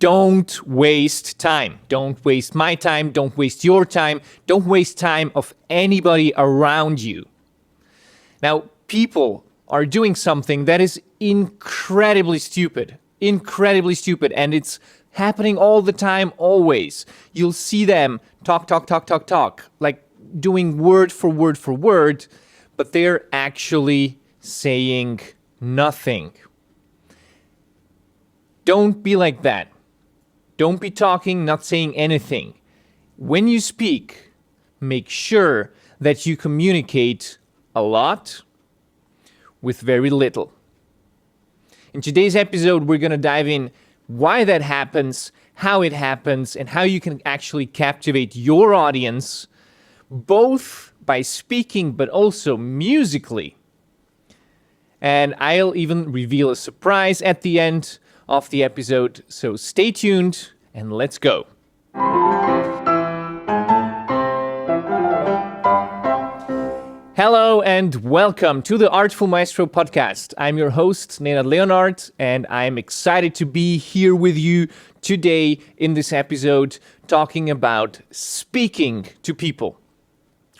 Don't waste time. Don't waste my time. Don't waste your time. Don't waste time of anybody around you. Now, people are doing something that is incredibly stupid, and it's happening all the time, always. You'll see them talk, like doing word for word, but they're actually saying nothing. Don't be like that. Don't be talking, not saying anything. When you speak, make sure that you communicate a lot with very little. In today's episode, we're going to dive in why that happens, how it happens, and how you can actually captivate your audience, both by speaking but also musically. And I'll even reveal a surprise at the end of the episode, so stay tuned and let's go. Hello and welcome to the Artful Maestro podcast. I'm your host, Nenad Leonart, and I'm excited to be here with you today in this episode talking about speaking to people.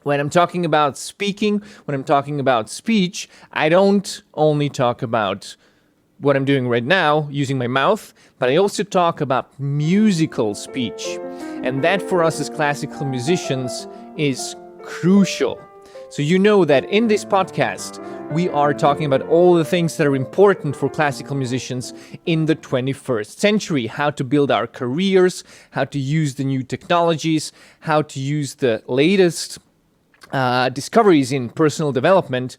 When I'm talking about speaking, when I'm talking about speech, I don't only talk about what I'm doing right now, using my mouth, but I also talk about musical speech. And that for us as classical musicians is crucial. So you know that in this podcast, we are talking about all the things that are important for classical musicians in the 21st century. How to build our careers, how to use the new technologies, how to use the latest discoveries in personal development,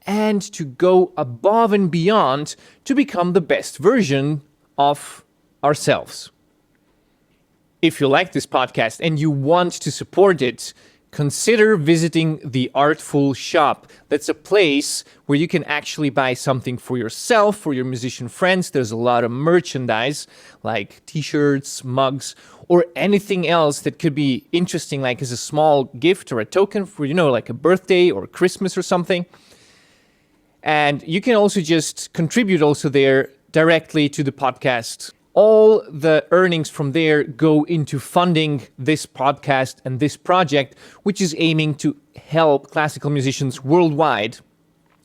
and to go above and beyond to become the best version of ourselves. If you like this podcast and you want to support it, consider visiting the Artful Shop. That's a place where you can actually buy something for yourself, for your musician friends. There's a lot of merchandise like t-shirts, mugs, or anything else that could be interesting, like as a small gift or a token for, like a birthday or Christmas or something. And you can also just contribute also there directly to the podcast. All the earnings from there go into funding this podcast and this project, which is aiming to help classical musicians worldwide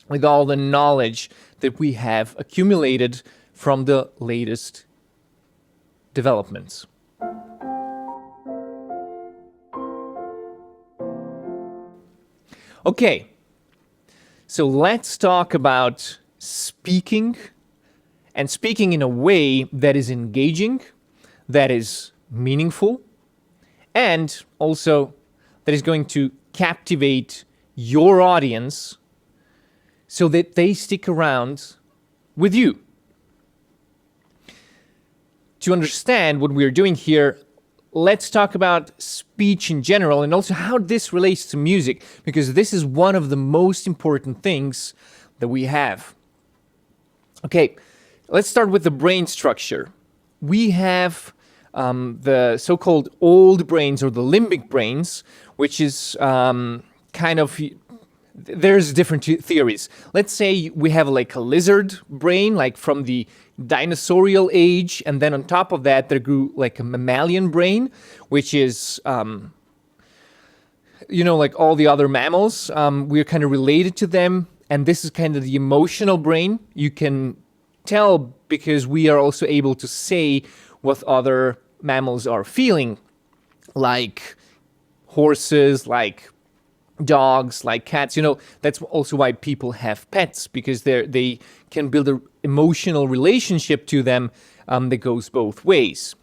with all the knowledge that we have accumulated from the latest developments. Okay. So let's talk about speaking, and speaking in a way that is engaging, that is meaningful, and also that is going to captivate your audience so that they stick around with you. To understand what we're doing here, let's talk about speech in general and also how this relates to music, because this is one of the most important things that we have. Okay, let's start with the brain structure. We have the so-called old brains or the limbic brains, which is there's different theories. Let's say we have like a lizard brain, like from the dinosaurial age, and then on top of that there grew like a mammalian brain, which is like all the other mammals. We're kind of related to them, and this is kind of the emotional brain. You can tell because we are also able to say what other mammals are feeling, like horses, like dogs, like cats. That's also why people have pets, because they can build an emotional relationship to them that goes both ways.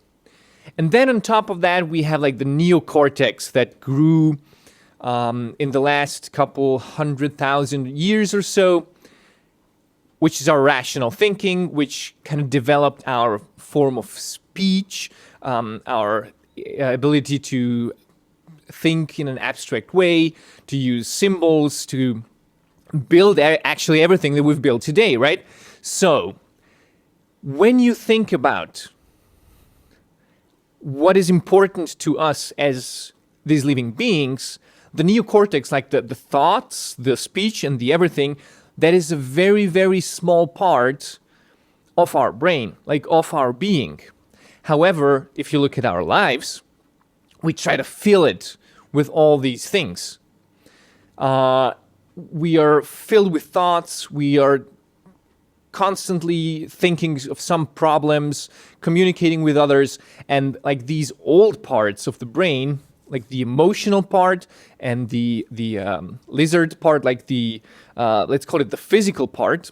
And then on top of that, we have like the neocortex that grew in the last couple 100,000 years or so, which is our rational thinking, which kind of developed our form of speech, our ability to think in an abstract way, to use symbols, to build actually everything that we've built today, right? So, when you think about what is important to us as these living beings, the neocortex, like the thoughts, the speech, and the everything, that is a very, very small part of our brain, like of our being. However, if you look at our lives, we try to fill it with all these things. We are filled with thoughts. We are constantly thinking of some problems, communicating with others, and like these old parts of the brain, like the emotional part and the lizard part, like the let's call it the physical part,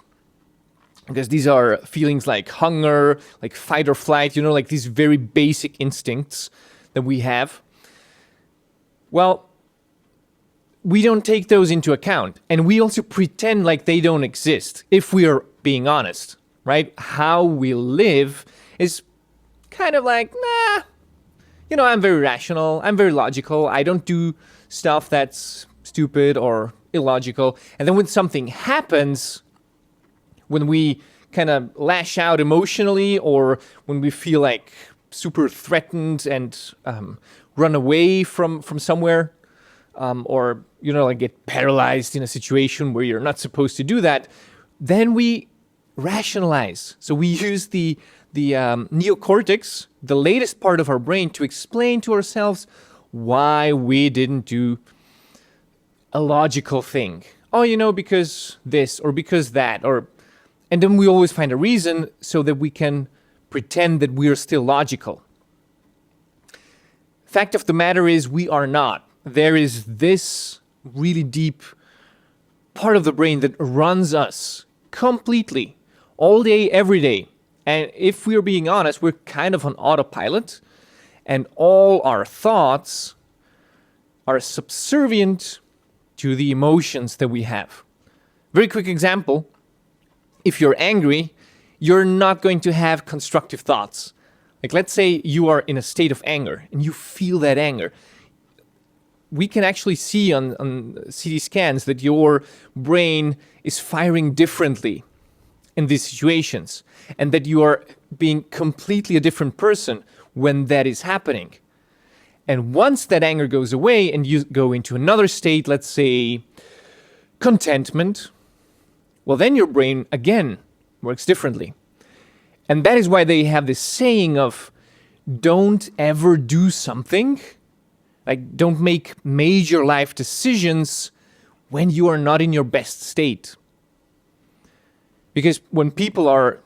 because these are feelings like hunger, like fight or flight, like these very basic instincts that we have. Well, we don't take those into account, and we also pretend like they don't exist, if we are being honest, right? How we live is kind of like, I'm very rational, I'm very logical, I don't do stuff that's stupid or illogical. And then when something happens, when we kind of lash out emotionally, or when we feel like super threatened and run away from somewhere, or like get paralyzed in a situation where you're not supposed to do that, then we rationalize. So we use the neocortex, the latest part of our brain, to explain to ourselves why we didn't do a logical thing. Oh, because this or because that, and then we always find a reason so that we can pretend that we're still logical. Fact of the matter is, we are not. There is this really deep part of the brain that runs us completely, all day, every day. And if we're being honest, we're kind of on autopilot, and all our thoughts are subservient to the emotions that we have. Very quick example. If you're angry, you're not going to have constructive thoughts. Like, let's say you are in a state of anger and you feel that anger. We can actually see on CT scans that your brain is firing differently in these situations, and that you are being completely a different person when that is happening. And once that anger goes away and you go into another state, let's say contentment, well, then your brain again works differently. And that is why they have this saying of, don't ever do something, like don't make major life decisions when you are not in your best state. Because when people are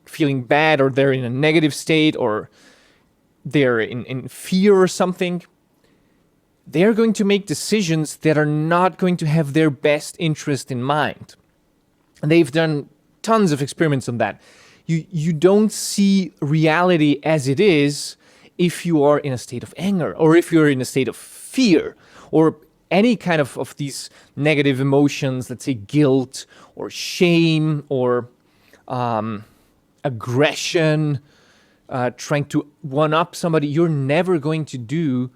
feeling bad, or they're in a negative state, or they're in fear or something, they're going to make decisions that are not going to have their best interest in mind. And they've done tons of experiments on that. You don't see reality as it is if you are in a state of anger, or if you're in a state of fear, or any kind of these negative emotions, let's say guilt or shame or aggression, trying to one-up somebody. You're never going to do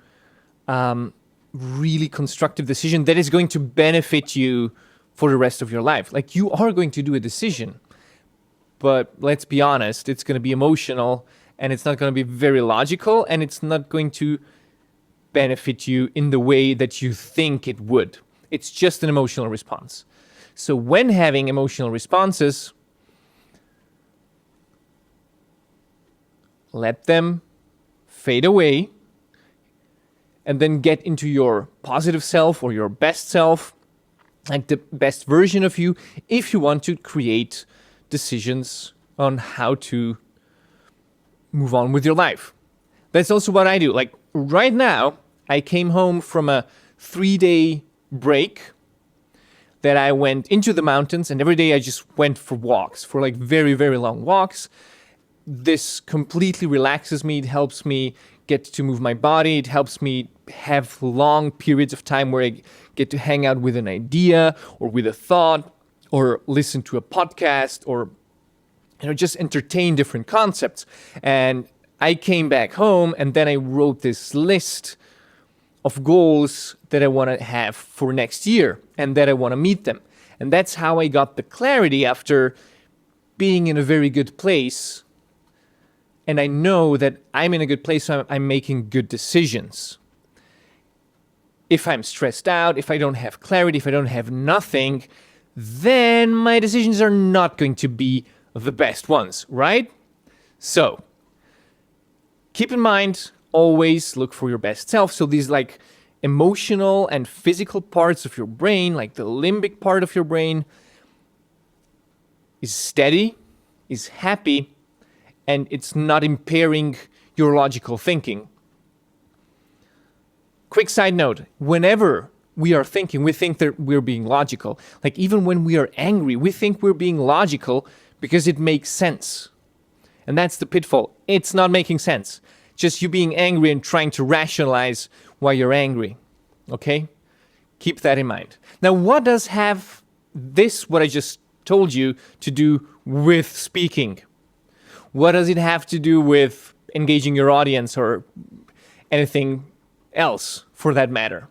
really constructive decision that is going to benefit you for the rest of your life. Like, you are going to do a decision, but let's be honest, it's going to be emotional, and it's not going to be very logical, and it's not going to benefit you in the way that you think it would. It's just an emotional response. So when having emotional responses, let them fade away, and then get into your positive self, or your best self, like the best version of you, if you want to create decisions on how to move on with your life. That's also what I do. Like, right now, I came home from a 3-day break that I went into the mountains, and every day I just went for walks, for like very, very long walks. This completely relaxes me. It helps me get to move my body. It helps me have long periods of time where I get to hang out with an idea, or with a thought, or listen to a podcast, or just entertain different concepts. And I came back home, and then I wrote this list of goals that I want to have for next year, and that I want to meet them. And that's how I got the clarity after being in a very good place. And I know that I'm in a good place, so I'm making good decisions. If I'm stressed out, if I don't have clarity, if I don't have nothing, then my decisions are not going to be the best ones, right? So, keep in mind, always look for your best self. So these like emotional and physical parts of your brain, like the limbic part of your brain, is steady, is happy, and it's not impairing your logical thinking. Quick side note, whenever we are thinking, we think that we're being logical. Like even when we are angry, we think we're being logical because it makes sense. And that's the pitfall. It's not making sense. Just you being angry and trying to rationalize why you're angry. Okay? Keep that in mind. Now, what does have this, what I just told you, to do with speaking? What does it have to do with engaging your audience or anything else for that matter?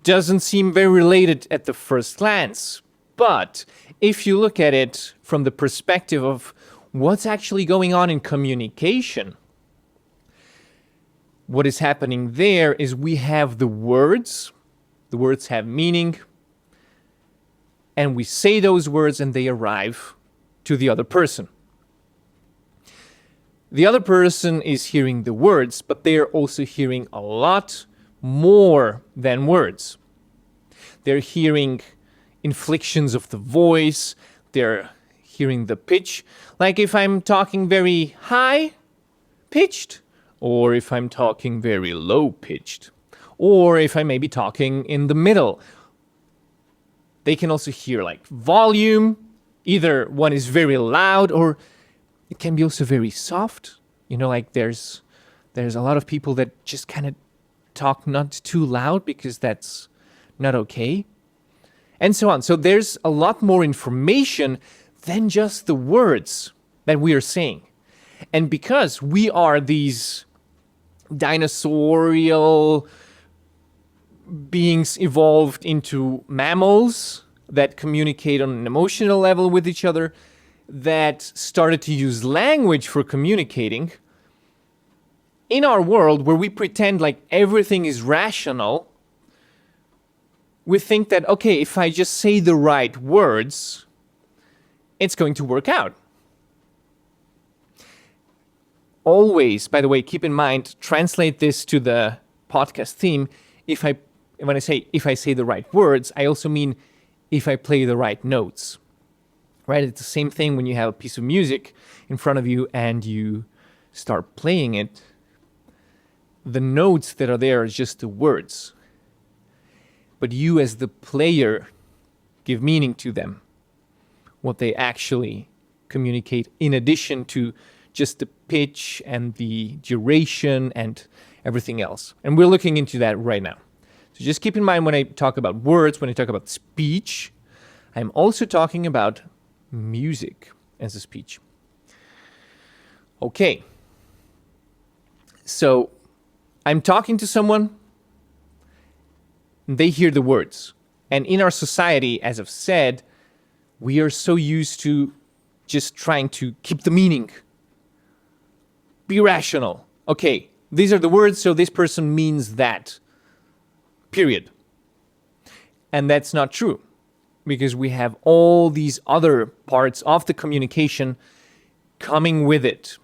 Doesn't seem very related at the first glance, but if you look at it from the perspective of what's actually going on in communication, what is happening there is we have the words have meaning, and we say those words and they arrive to the other person. The other person is hearing the words, but they are also hearing a lot more than words. They're hearing inflections of the voice, they're hearing the pitch, like if I'm talking very high pitched, or if I'm talking very low pitched, or if I may be talking in the middle. They can also hear like volume, either one is very loud or it can be also very soft. You know, like there's a lot of people that just kind of talk not too loud because that's not okay, and so on. So there's a lot more information than just the words that we are saying. And because we are these dinosaurial beings evolved into mammals that communicate on an emotional level with each other, that started to use language for communicating, in our world where we pretend like everything is rational, we think that, okay, if I just say the right words, it's going to work out. Always, by the way, keep in mind, translate this to the podcast theme. When I say if I say the right words, I also mean if I play the right notes. Right? It's the same thing when you have a piece of music in front of you and you start playing it. The notes that are there are just the words. But you as the player give meaning to them. What they actually communicate in addition to just the pitch and the duration and everything else. And we're looking into that right now. So just keep in mind when I talk about words, when I talk about speech, I'm also talking about music as a speech. Okay. So I'm talking to someone, they hear the words. And in our society, as I've said, we are so used to just trying to keep the meaning. Be rational. Okay, these are the words, so this person means that. Period. And that's not true, because we have all these other parts of the communication coming with it.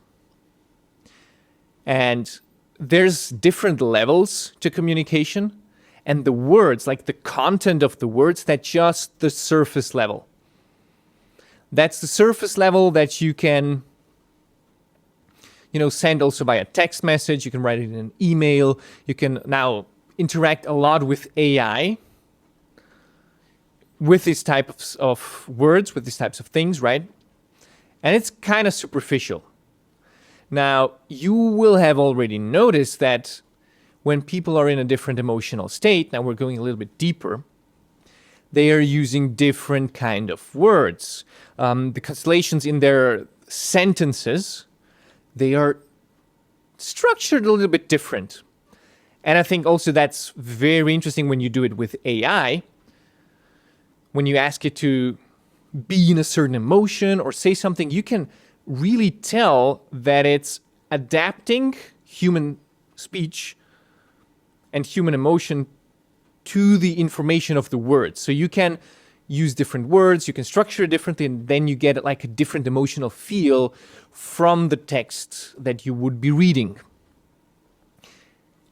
And there's different levels to communication, and the words, like the content of the words, that's just the surface level. That's the surface level that you can, send also by a text message. You can write it in an email. You can now interact a lot with AI with these types of words, with these types of things, right? And it's kind of superficial. Now, you will have already noticed that when people are in a different emotional state, now we're going a little bit deeper, they are using different kind of words. The constellations in their sentences, they are structured a little bit different. And I think also that's very interesting when you do it with AI. When you ask it to be in a certain emotion or say something, you can really tell that it's adapting human speech and human emotion to the information of the words. So you can use different words, you can structure it differently, and then you get like a different emotional feel from the text that you would be reading.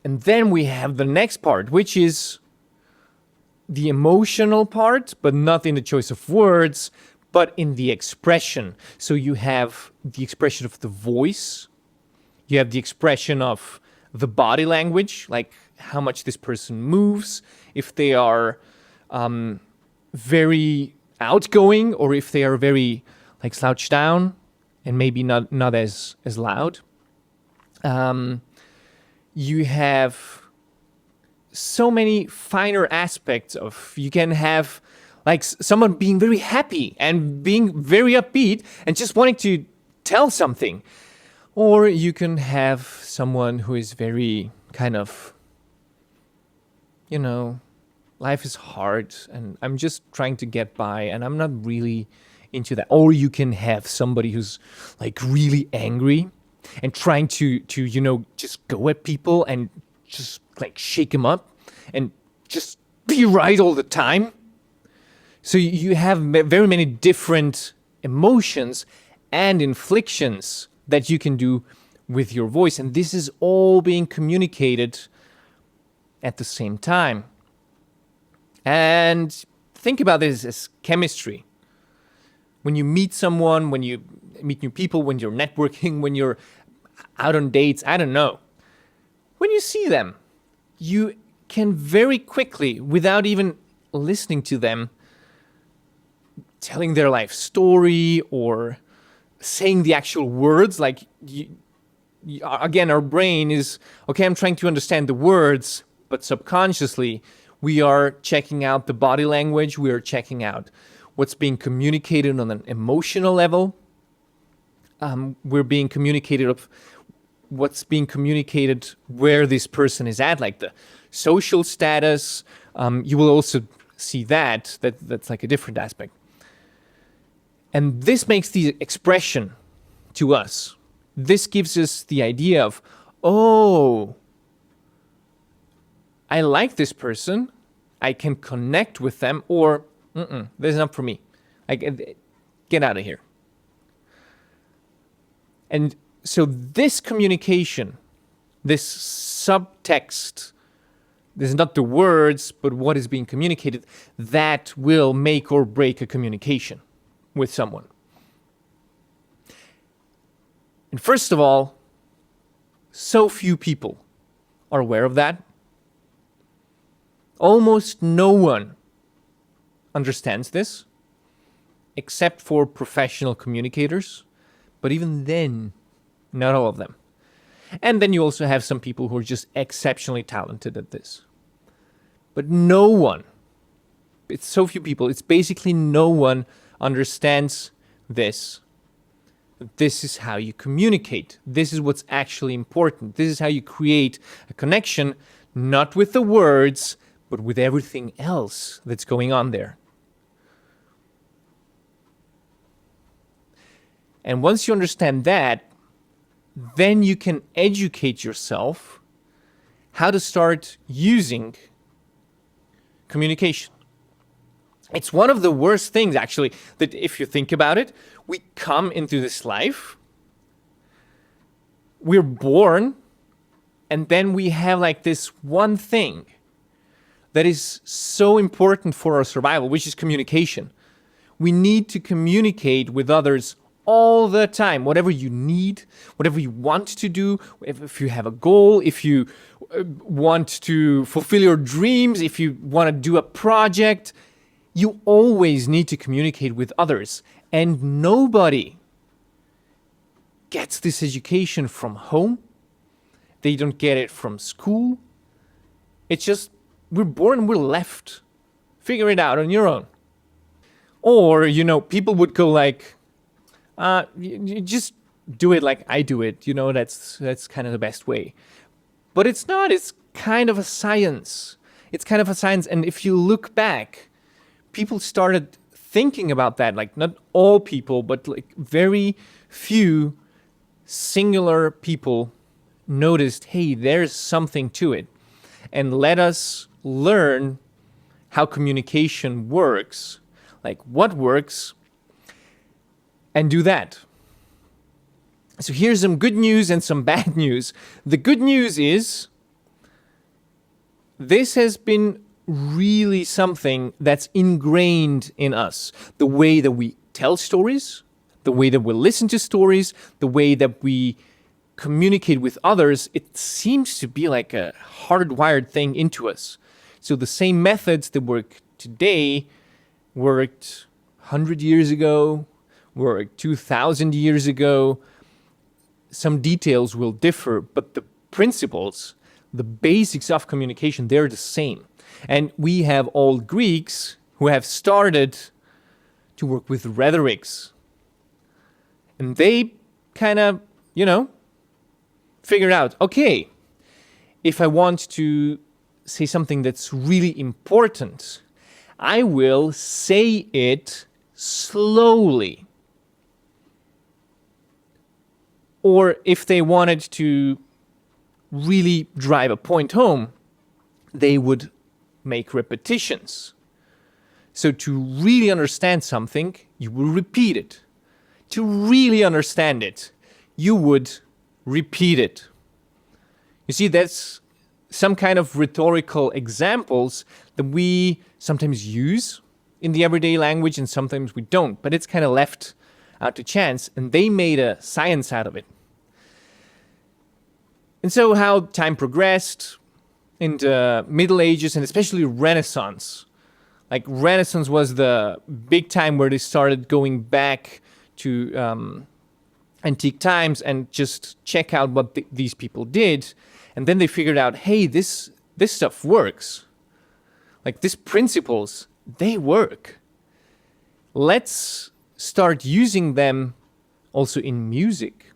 And then we have the next part, which is the emotional part, but not in the choice of words, but in the expression. So you have the expression of the voice, you have the expression of the body language, like how much this person moves, if they are very outgoing or if they are very like slouched down and maybe not as loud. You have so many finer aspects of, you can have like someone being very happy and being very upbeat and just wanting to tell something. Or you can have someone who is very kind of, life is hard and I'm just trying to get by and I'm not really into that. Or you can have somebody who's like really angry and trying to just go at people and just like shake them up and just be right all the time. So you have very many different emotions and inflections that you can do with your voice. And this is all being communicated at the same time. And think about this as chemistry. When you meet someone, when you meet new people, when you're networking, when you're out on dates, I don't know. When you see them, you can very quickly, without even listening to them, telling their life story or saying the actual words, like, again, our brain is, okay, I'm trying to understand the words, but subconsciously, we are checking out the body language, we are checking out what's being communicated on an emotional level. We're being communicated of what's being communicated, where this person is at, like the social status. You will also see that's like a different aspect. And this makes the expression to us. This gives us the idea of, oh, I like this person, I can connect with them, or this is not for me. Get out of here. And so this communication, this subtext, this is not the words, but what is being communicated, that will make or break a communication with someone. And first of all, so few people are aware of that. Almost no one understands this, except for professional communicators. But even then, not all of them. And then you also have some people who are just exceptionally talented at this. But no one, it's so few people, it's basically no one understands this. This is how you communicate. This is what's actually important. This is how you create a connection, not with the words, but with everything else that's going on there. And once you understand that, then you can educate yourself how to start using communication. It's one of the worst things, actually, that if you think about it, we come into this life, we're born, and then we have like this one thing that is so important for our survival, which is communication. We need to communicate with others all the time. Whatever you need, whatever you want to do, if you have a goal, if you want to fulfill your dreams, if you want to do a project, you always need to communicate with others. And nobody gets this education from home. They don't get it from school. It's just, we're born, we're left. Figure it out on your own. Or, people would go like, you just do it like I do it. That's kind of the best way. But it's not. It's kind of a science. And if you look back, people started thinking about that. Like, not all people, but like very few singular people noticed, hey, there's something to it. And let us learn how communication works. like what works, and do that. So here's some good news and some bad news. The good news is this has been really something that's ingrained in us. The way that we tell stories, the way that we listen to stories, the way that we communicate with others, it seems to be like a hardwired thing into us. So the same methods that work today worked 100 years ago, worked 2,000 years ago. Some details will differ, but the principles, the basics of communication, they're the same. And we have old Greeks who have started to work with rhetorics. And they kind of, figured out, okay, if I want to say something that's really important, I will say it slowly. Or if they wanted to really drive a point home, they would make repetitions. So to really understand something, you will repeat it. To really understand it, you would repeat it. You see, that's some kind of rhetorical examples that we sometimes use in the everyday language and sometimes we don't, but it's kind of left out to chance, and they made a science out of it. And so how time progressed in the Middle Ages and especially Renaissance. Like Renaissance was the big time where they started going back to antique times and just check out what these people did. And then they figured out, hey, this stuff works. Like these principles, they work. Let's start using them also in music.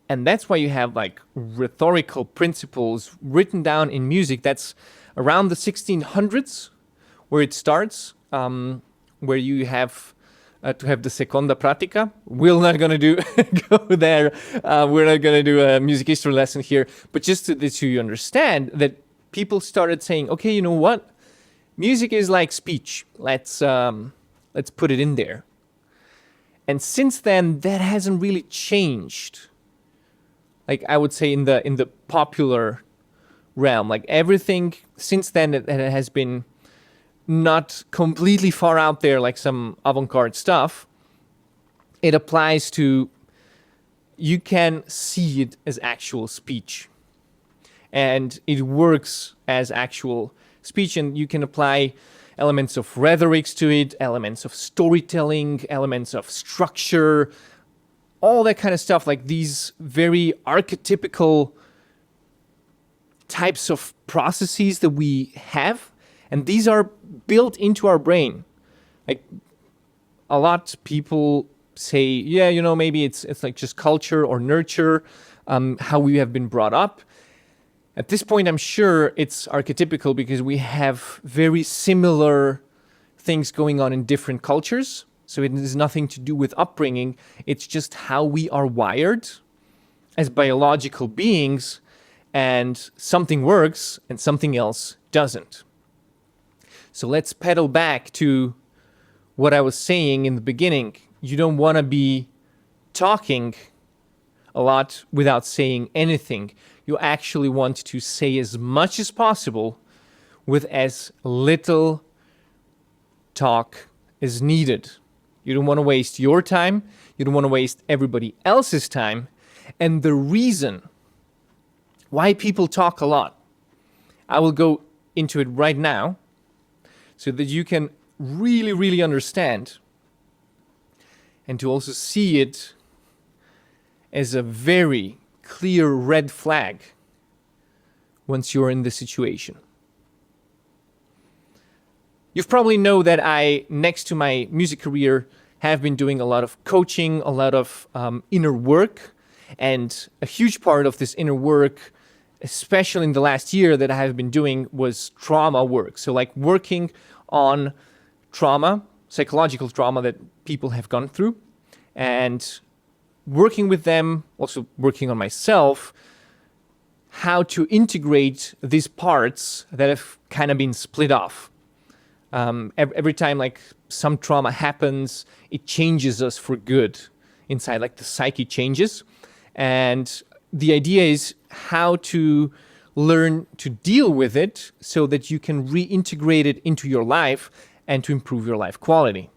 And that's why you have like rhetorical principles written down in music. That's around the 1600s where it starts, where you have to have the seconda pratica. We're not going to go there. We're not going to do a music history lesson here. But just so you understand that people started saying, okay, you know what? Music is like speech. Let's put it in there. And since then, that hasn't really changed. Like I would say in the popular realm, like everything since then it has been not completely far out there like some avant-garde stuff. It applies to, you can see it as actual speech. And it works as actual speech, and you can apply elements of rhetorics to it, elements of storytelling, elements of structure, all that kind of stuff, like these very archetypical types of processes that we have. And these are built into our brain. Like a lot of people say, yeah, maybe it's like just culture or nurture, how we have been brought up. At this point, I'm sure it's archetypical because we have very similar things going on in different cultures. So it has nothing to do with upbringing. It's just how we are wired as biological beings, and something works and something else doesn't. So let's pedal back to what I was saying in the beginning. You don't want to be talking a lot without saying anything. You actually want to say as much as possible with as little talk as needed. You don't want to waste your time. You don't want to waste everybody else's time. And the reason why people talk a lot, I will go into it right now so that you can really, really understand and to also see it as a very clear red flag once you're in the situation. You've probably know that I, next to my music career, have been doing a lot of coaching, a lot of inner work, and a huge part of this inner work, especially in the last year that I have been doing, was trauma work. So like working on trauma, psychological trauma that people have gone through, and working with them, also working on myself, how to integrate these parts that have kind of been split off. Every time like some trauma happens, it changes us for good inside, like the psyche changes. And the idea is how to learn to deal with it so that you can reintegrate it into your life and to improve your life quality.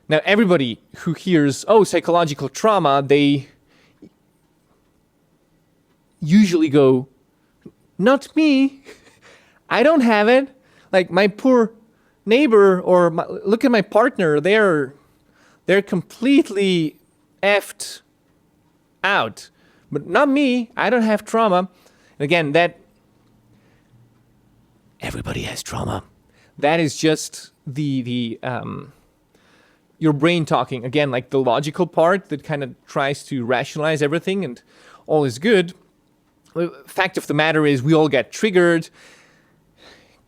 Now, everybody who hears, oh, psychological trauma, they usually go, not me, I don't have it. Like my poor neighbor or look at my partner, they're completely effed out. But not me, I don't have trauma. And again, that everybody has trauma. That is just the your brain talking. Again, like the logical part that kind of tries to rationalize everything and all is good. Fact of the matter is we all get triggered,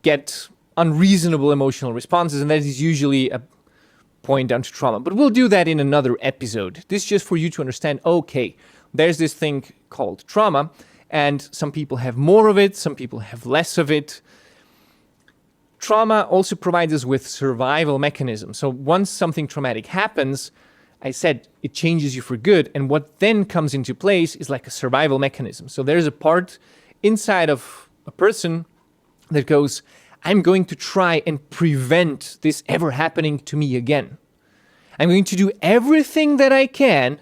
get unreasonable emotional responses, and that is usually a point down to trauma. But we'll do that in another episode. This is just for you to understand, okay, there's this thing called trauma, and some people have more of it, some people have less of it. Trauma also provides us with survival mechanisms. So once something traumatic happens, I said it changes you for good, and what then comes into place is like a survival mechanism. So there's a part inside of a person that goes, I'm going to try and prevent this ever happening to me again. I'm going to do everything that I can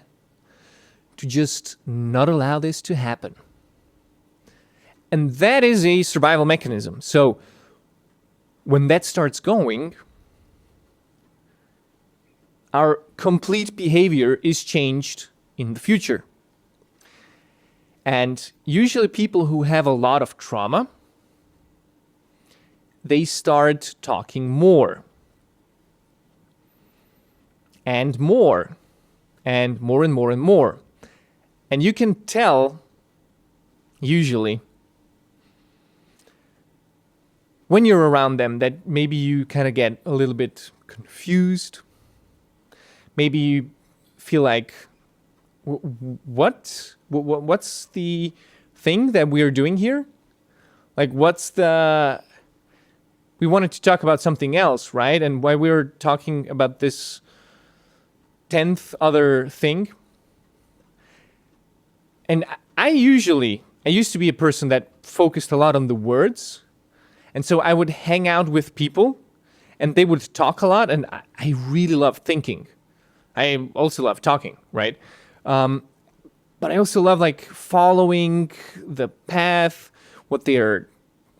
to just not allow this to happen. And that is a survival mechanism. So when that starts going, our complete behavior is changed in the future. And usually people who have a lot of trauma, they start talking more. And more. And more and more and more. And you can tell, usually, when you're around them, that maybe you kind of get a little bit confused. Maybe you feel like, what? What's the thing that we're doing here? Like, we wanted to talk about something else, right? And why we were talking about this 10th other thing. And I used to be a person that focused a lot on the words. And so I would hang out with people and they would talk a lot. And I really love thinking. I also love talking, right? But I also love like following the path, what they're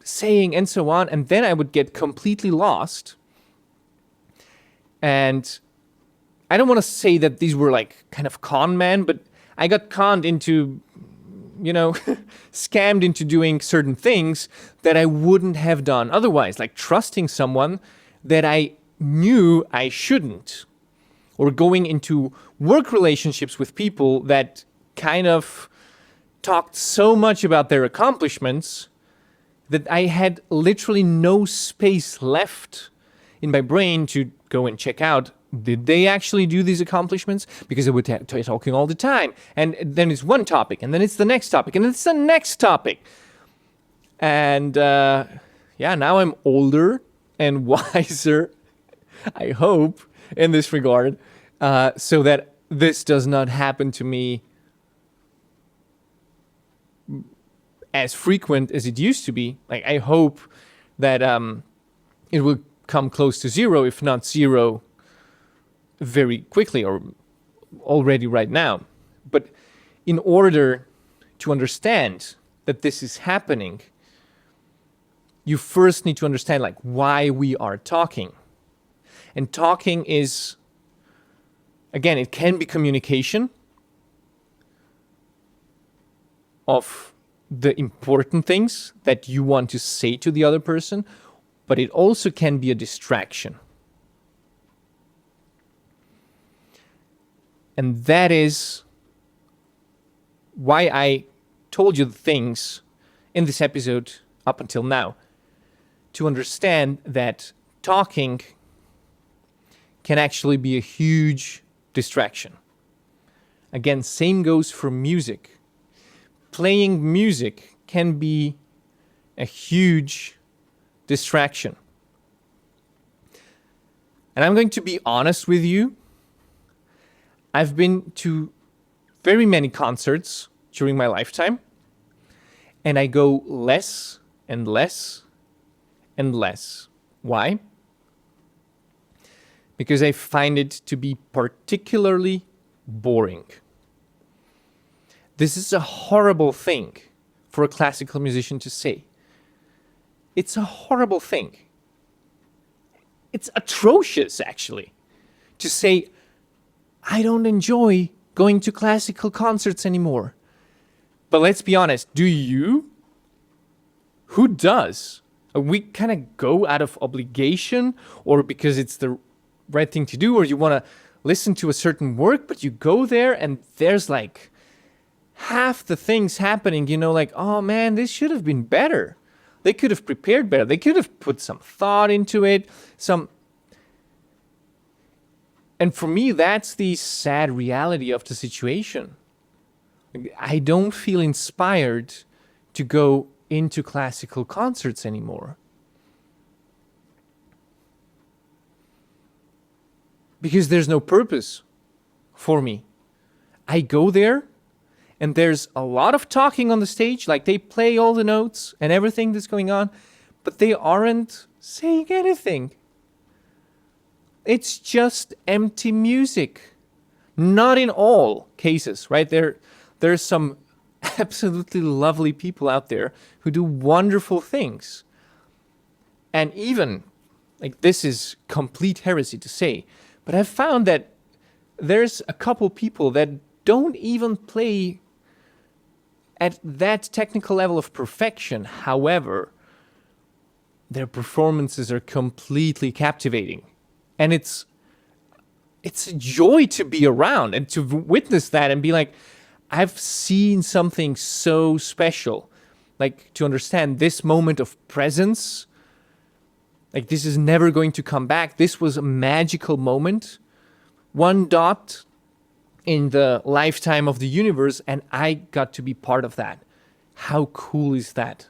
saying and so on. And then I would get completely lost. And I don't want to say that these were like kind of con men, but I got conned into, scammed into doing certain things that I wouldn't have done otherwise, like trusting someone that I knew I shouldn't, or going into work relationships with people that kind of talked so much about their accomplishments that I had literally no space left in my brain to go and check out, did they actually do these accomplishments? Because they were talking all the time. And then it's one topic, and then it's the next topic, and then it's the next topic. And now I'm older and wiser, I hope, in this regard, so that this does not happen to me as frequent as it used to be. Like, I hope that it will come close to zero, if not zero, very quickly or already right now. But in order to understand that this is happening, you first need to understand like why we are talking. And talking is, again, it can be communication of the important things that you want to say to the other person, but it also can be a distraction. And that is why I told you the things in this episode up until now, to understand that talking can actually be a huge distraction. Again, same goes for music. Playing music can be a huge distraction. And I'm going to be honest with you. I've been to very many concerts during my lifetime, and I go less and less and less. Why? Because I find it to be particularly boring. This is a horrible thing for a classical musician to say. It's a horrible thing. It's atrocious, actually, to say, I don't enjoy going to classical concerts anymore. But let's be honest, do you? Who does? We kind of go out of obligation, or because it's the right thing to do, or you want to listen to a certain work, but you go there and there's like half the things happening, like, oh man, this should have been better. They could have prepared better. They could have put some thought into it, And for me, that's the sad reality of the situation. I don't feel inspired to go into classical concerts anymore. Because there's no purpose for me. I go there, and there's a lot of talking on the stage, like they play all the notes and everything that's going on, but they aren't saying anything. It's just empty music. Not in all cases, right? There's some absolutely lovely people out there who do wonderful things. And even, like, this is complete heresy to say, but I've found that there's a couple people that don't even play at that technical level of perfection. However, their performances are completely captivating. And it's a joy to be around and to witness that and be like, I've seen something so special. Like, to understand this moment of presence, like, this is never going to come back. This was a magical moment. One dot in the lifetime of the universe, and I got to be part of that. How cool is that?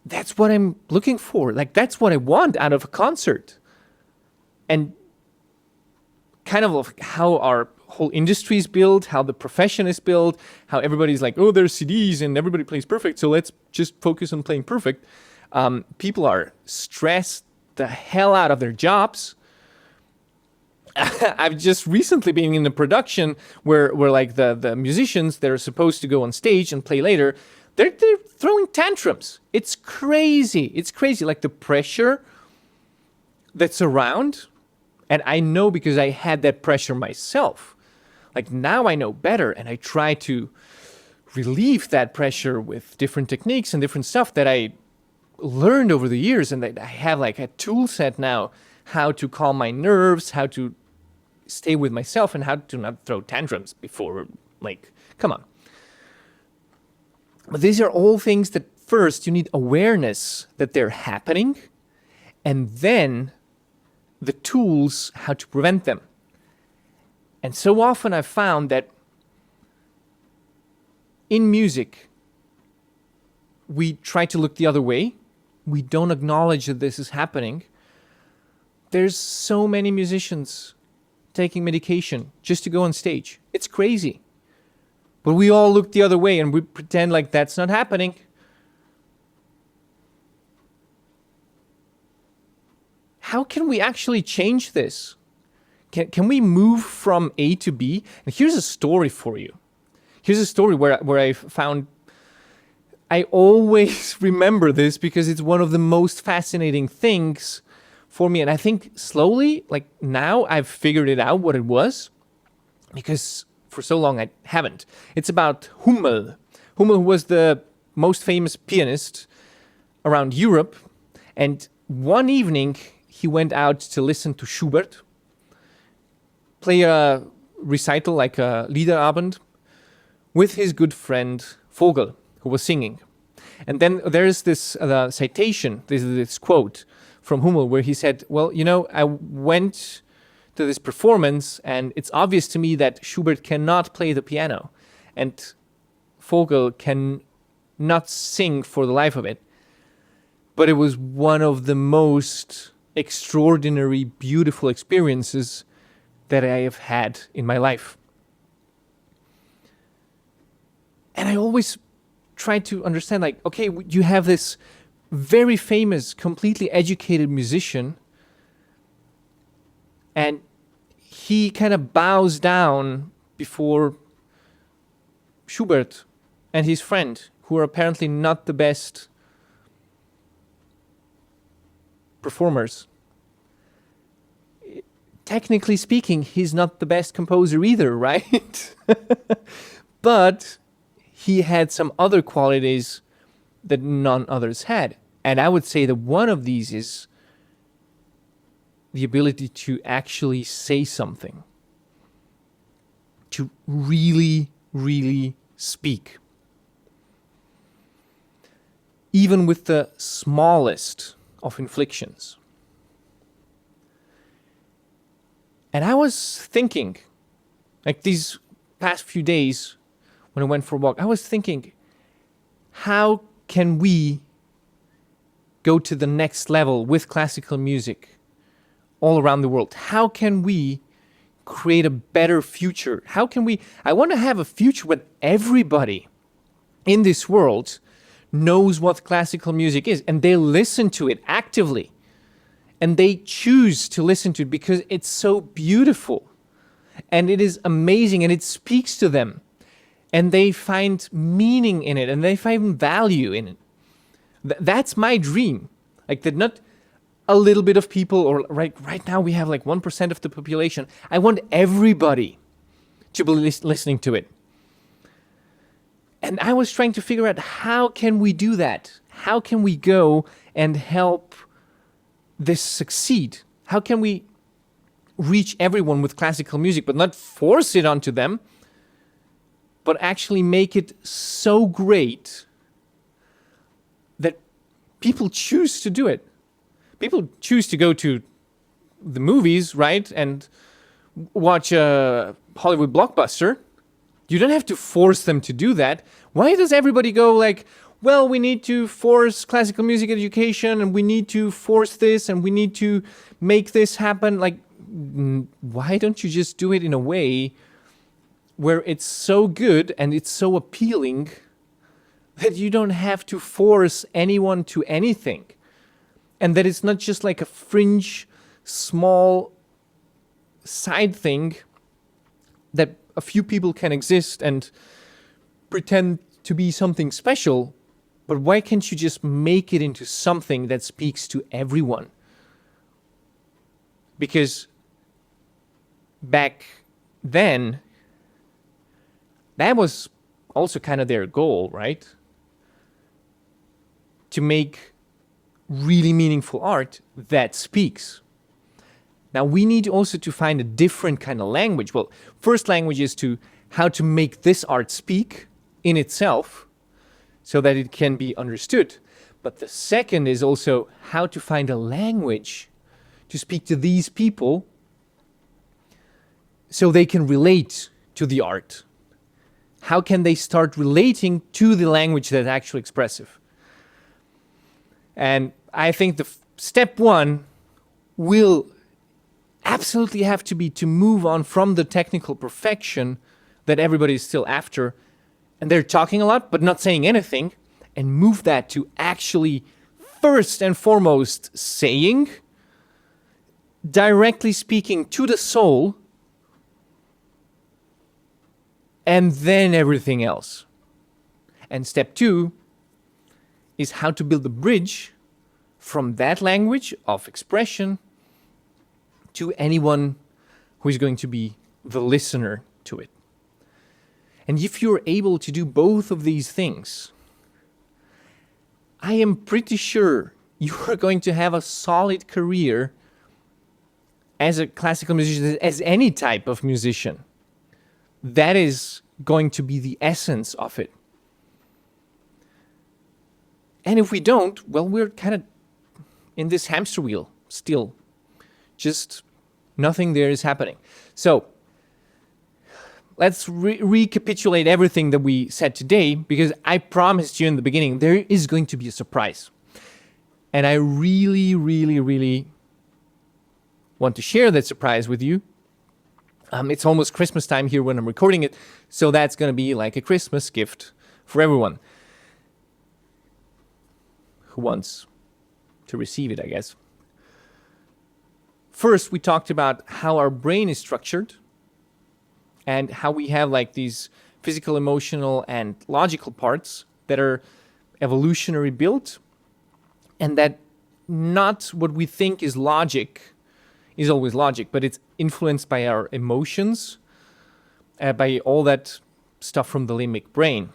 That's what I'm looking for. Like, that's what I want out of a concert. And kind of how our whole industry is built, how the profession is built, how everybody's like, oh, there's CDs and everybody plays perfect, so let's just focus on playing perfect. People are stressed the hell out of their jobs. I've just recently been in a production where like the musicians, they're supposed to go on stage and play later, they're throwing tantrums. It's crazy. It's crazy. Like, the pressure that's around. And I know because I had that pressure myself. Like, now I know better, and I try to relieve that pressure with different techniques and different stuff that I learned over the years. And that I have like a tool set now, how to calm my nerves, how to stay with myself, and how to not throw tantrums before, like, come on. But these are all things that first you need awareness that they're happening, and then the tools how to prevent them. And so often I've found that in music, we try to look the other way. We don't acknowledge that this is happening. There's so many musicians taking medication just to go on stage. It's crazy. But we all look the other way and we pretend like that's not happening. How can we actually change this? Can we move from A to B? And here's a story for you. Here's a story where I found, I always remember this because it's one of the most fascinating things for me. And I think slowly, like now, I've figured it out what it was, because for so long I haven't. It's about Hummel. Hummel was the most famous pianist around Europe. And one evening, he went out to listen to Schubert, play a recital, like a Liederabend, with his good friend Vogel, who was singing. And then there's this citation, this quote from Hummel, where he said, well, I went to this performance, and it's obvious to me that Schubert cannot play the piano, and Vogel can not sing for the life of it. But it was one of the most extraordinary, beautiful experiences that I have had in my life. And I always try to understand, like, okay, you have this very famous, completely educated musician, and he kind of bows down before Schubert and his friend, who are apparently not the best performers. Technically speaking, he's not the best composer either, right? But he had some other qualities that none others had. And I would say that one of these is the ability to actually say something, to really, really speak. Even with the smallest of inflictions. And I was thinking, like these past few days when I went for a walk, I was thinking, how can we go to the next level with classical music all around the world? How can we create a better future? How can we, I want to have a future where everybody in this world knows what classical music is, and they listen to it actively, and they choose to listen to it because it's so beautiful, and it is amazing, and it speaks to them, and they find meaning in it, and they find value in it. That's my dream. Like that, not a little bit of people, or right now we have like 1% of the population. I want everybody to be listening to it. And I was trying to figure out, how can we do that? How can we go and help this succeed? How can we reach everyone with classical music, but not force it onto them, but actually make it so great that people choose to do it? People choose to go to the movies, right, and watch a Hollywood blockbuster. You don't have to force them to do that. Why does everybody go like, well, we need to force classical music education, and we need to force this, and we need to make this happen? Like, why don't you just do it in a way where it's so good and it's so appealing that you don't have to force anyone to anything? And that it's not just like a fringe, small side thing that a few people can exist and pretend to be something special, but why can't you just make it into something that speaks to everyone? Because back then, that was also kind of their goal, right? To make really meaningful art that speaks. Now we need also to find a different kind of language. Well, first language is to how to make this art speak in itself so that it can be understood. But the second is also how to find a language to speak to these people so they can relate to the art. How can they start relating to the language that's actually expressive? And I think the step one will absolutely have to be to move on from the technical perfection that everybody is still after, and they're talking a lot but not saying anything, and move that to actually first and foremost saying, directly speaking to the soul, and then everything else. And step two is how to build a bridge from that language of expression to anyone who is going to be the listener to it. And if you're able to do both of these things, I am pretty sure you are going to have a solid career as a classical musician, as any type of musician. That is going to be the essence of it. And if we don't, well, we're kind of in this hamster wheel still. Just nothing there is happening. So let's recapitulate everything that we said today, because I promised you in the beginning there is going to be a surprise. And I really, really, really want to share that surprise with you. It's almost Christmas time here when I'm recording it, so that's going to be like a Christmas gift for everyone who wants to receive it, I guess. First, we talked about how our brain is structured and how we have like these physical, emotional, and logical parts that are evolutionary built, and that not what we think is logic is always logic, but it's influenced by our emotions, by all that stuff from the limbic brain.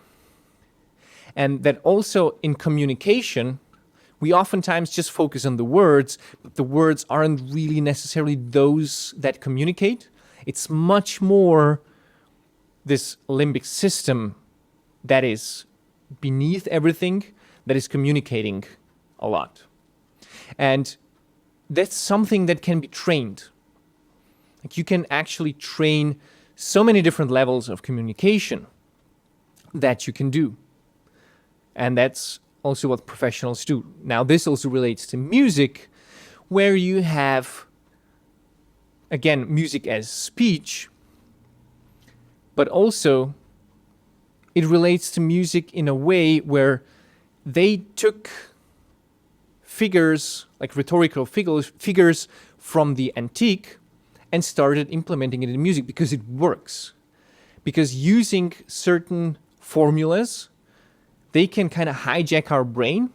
And that also in communication, we oftentimes just focus on the words, but the words aren't really necessarily those that communicate. It's much more this limbic system that is beneath everything, that is communicating a lot. And that's something that can be trained. Like you can actually train so many different levels of communication that you can do. And that's also what professionals do. Now, this also relates to music, where you have, again, music as speech, but also it relates to music in a way where they took figures, like rhetorical figures from the antique and started implementing it in music because it works. Because using certain formulas, they can kind of hijack our brain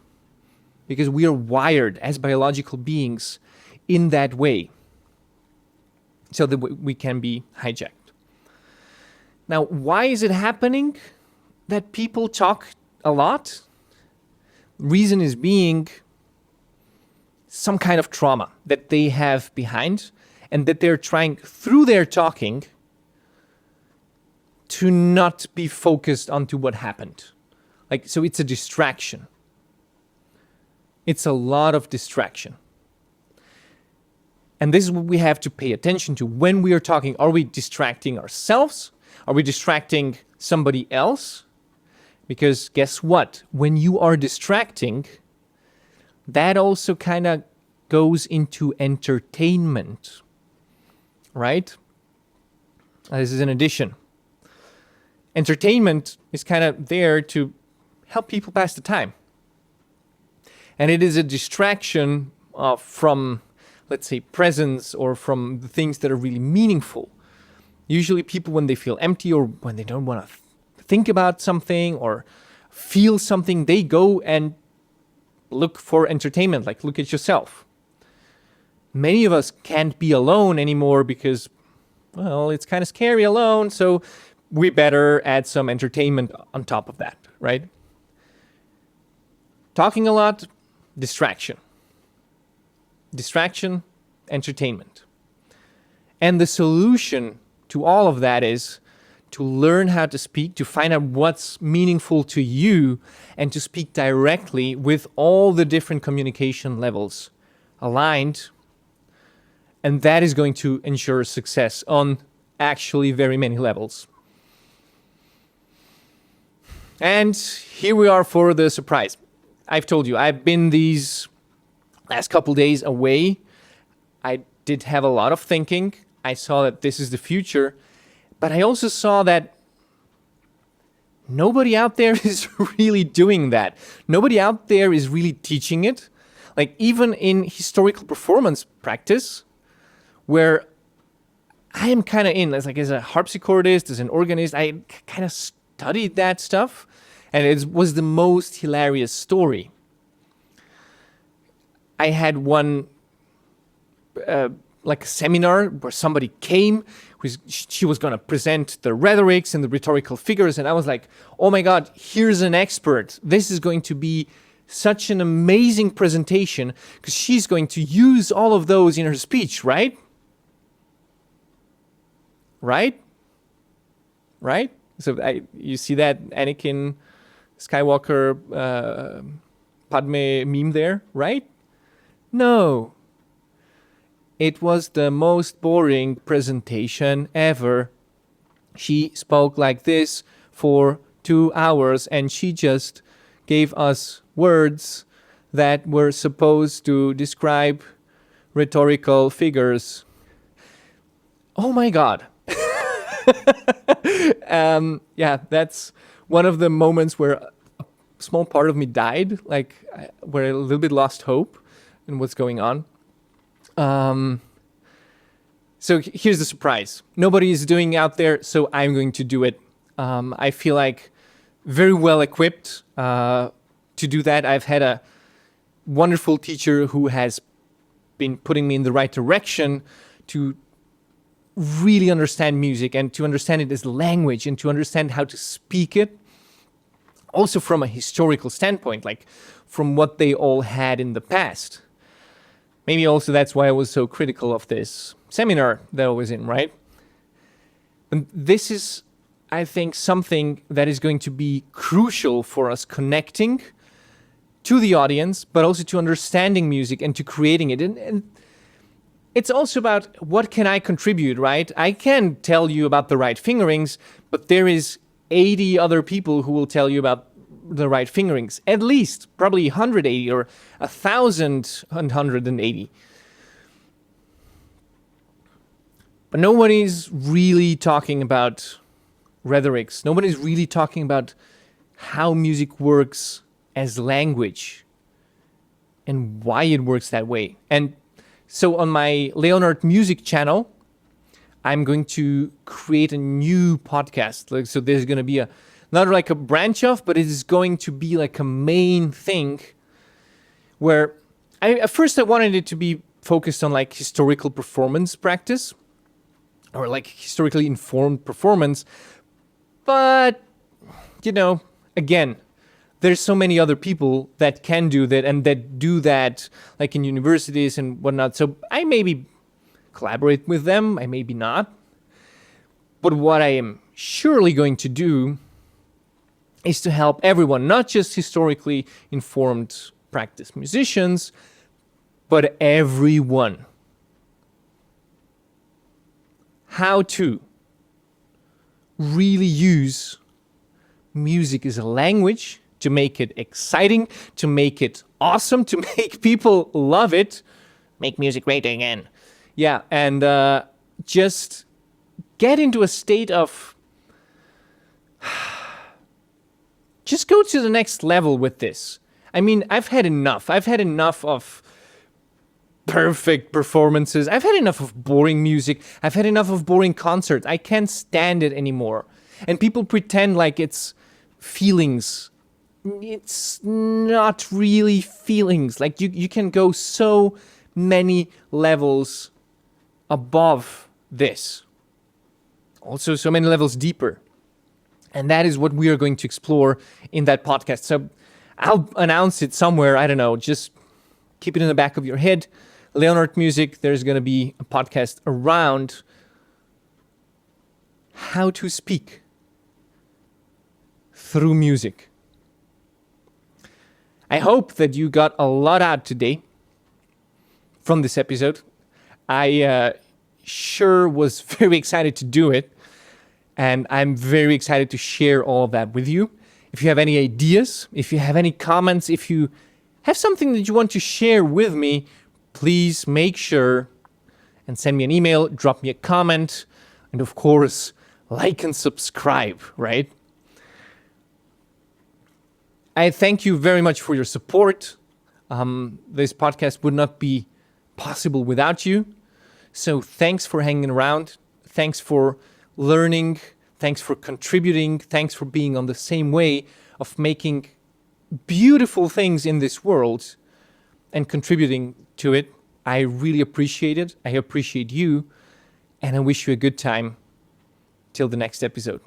because we are wired as biological beings in that way so that we can be hijacked. Now, why is it happening that people talk a lot? Reason is being some kind of trauma that they have behind and that they're trying through their talking to not be focused onto what happened. Like, so it's a distraction. It's a lot of distraction. And this is what we have to pay attention to when we are talking. Are we distracting ourselves? Are we distracting somebody else? Because guess what? When you are distracting, that also kind of goes into entertainment, right? This is an addition. Entertainment is kind of there to help people pass the time. And it is a distraction from, let's say, presence or from the things that are really meaningful. Usually people, when they feel empty or when they don't want to think about something or feel something, they go and look for entertainment, like look at yourself. Many of us can't be alone anymore because, well, it's kind of scary alone, so we better add some entertainment on top of that, right? Talking a lot, distraction. Distraction, entertainment. And the solution to all of that is to learn how to speak, to find out what's meaningful to you, and to speak directly with all the different communication levels aligned. And that is going to ensure success on actually very many levels. And here we are for the surprise. I've told you, I've been these last couple days away. I did have a lot of thinking. I saw that this is the future. But I also saw that nobody out there is really doing that. Nobody out there is really teaching it. Like even in historical performance practice, where I am kind of in, as a harpsichordist, as an organist, I kind of studied that stuff. And it was the most hilarious story. I had one like a seminar where somebody came, she was going to present the rhetorics and the rhetorical figures, and I was like, oh my God, here's an expert. This is going to be such an amazing presentation because she's going to use all of those in her speech, right? Right? So you see that Anakin Skywalker Padme meme there, right? No. It was the most boring presentation ever. She spoke like this for 2 hours and she just gave us words that were supposed to describe rhetorical figures. Oh my God. Yeah, that's one of the moments where a small part of me died, like where I a little bit lost hope in what's going on. So here's the surprise. Nobody is doing it out there, so I'm going to do it. I feel like very well equipped to do that. I've had a wonderful teacher who has been putting me in the right direction to really understand music and to understand it as language and to understand how to speak it. Also from a historical standpoint, like from what they all had in the past. Maybe also that's why I was so critical of this seminar that I was in, right? And this is, I think, something that is going to be crucial for us connecting to the audience, but also to understanding music and to creating it. And it's also about what can I contribute, right? I can tell you about the right fingerings, but there is 80 other people who will tell you about the right fingerings. At least, probably 180 or 1,180. But nobody's really talking about rhetorics. Nobody's really talking about how music works as language and why it works that way. And so on my Leonart music channel, I'm going to create a new podcast. So there's going to be not like a branch off, but it is going to be like a main thing where at first I wanted it to be focused on like historical performance practice or like historically informed performance. But, again, there's so many other people that can do that and that do that like in universities and whatnot. So I maybe collaborate with them, I maybe not. But what I am surely going to do is to help everyone, not just historically informed practice musicians, but everyone. How to really use music as a language, to make it exciting, to make it awesome, to make people love it. Make music great again. Yeah, and just get into a state of... just go to the next level with this. I mean, I've had enough. I've had enough of perfect performances. I've had enough of boring music. I've had enough of boring concerts. I can't stand it anymore. And people pretend like it's feelings. It's not really feelings. Like you can go so many levels above this. Also so many levels deeper. And that is what we are going to explore in that podcast. So I'll announce it somewhere. I don't know. Just keep it in the back of your head. Leonart Music, there's going to be a podcast around how to speak through music. I hope that you got a lot out today from this episode. I sure was very excited to do it. And I'm very excited to share all of that with you. If you have any ideas, if you have any comments, if you have something that you want to share with me, please make sure and send me an email, drop me a comment, and of course, like and subscribe, right? I thank you very much for your support. This podcast would not be possible without you. So thanks for hanging around. Thanks for learning. Thanks for contributing. Thanks for being on the same way of making beautiful things in this world and contributing to it. I really appreciate it. I appreciate you. And I wish you a good time till the next episode.